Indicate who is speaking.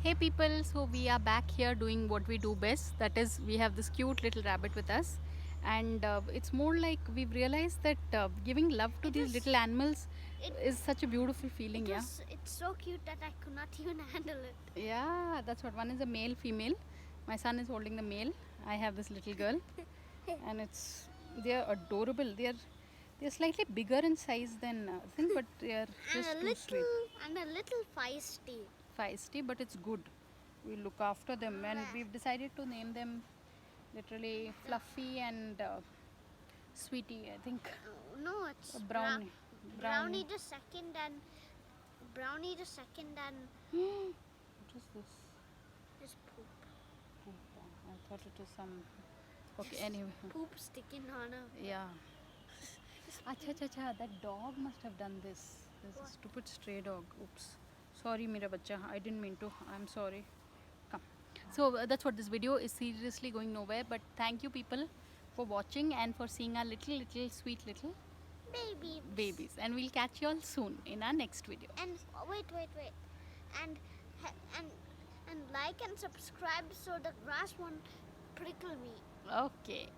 Speaker 1: Hey people, so we are back here doing what we do best. That is, we have this cute little rabbit with us, and it's more like we've realized that giving love to
Speaker 2: It
Speaker 1: these
Speaker 2: was
Speaker 1: little animals
Speaker 2: it
Speaker 1: is such a beautiful feeling.
Speaker 2: it
Speaker 1: Yeah,
Speaker 2: was it's so cute that I could not even handle it.
Speaker 1: yeah, that's what. One is a male, female. My son is holding the male. I have this little girl, and they're adorable. They're slightly bigger in size than thing, but they're just too sweet.
Speaker 2: And a little feisty.
Speaker 1: Feisty, but it's good. We look after them, and we've decided to name them literally Fluffy and Sweetie. I think
Speaker 2: No, it's
Speaker 1: Brownie.
Speaker 2: Brownie the second and Brownie the second and
Speaker 1: What is this?
Speaker 2: his poop.
Speaker 1: Poop. I thought it was some. Okay, anyway.
Speaker 2: Poop sticking on her.
Speaker 1: Yeah. Acha, acha, acha. That dog must have done this. There's a
Speaker 2: What?
Speaker 1: stupid stray dog. Oops. Sorry, Mira Bacha. I didn't mean to. I'm sorry. Come. So that's what this video is seriously going nowhere. But thank you, people, for watching and for seeing our little, sweet little
Speaker 2: Baby.
Speaker 1: babies. And we'll catch you all soon in our next video.
Speaker 2: And wait. And and and like and subscribe so the grass won't prickle me.
Speaker 1: Okay.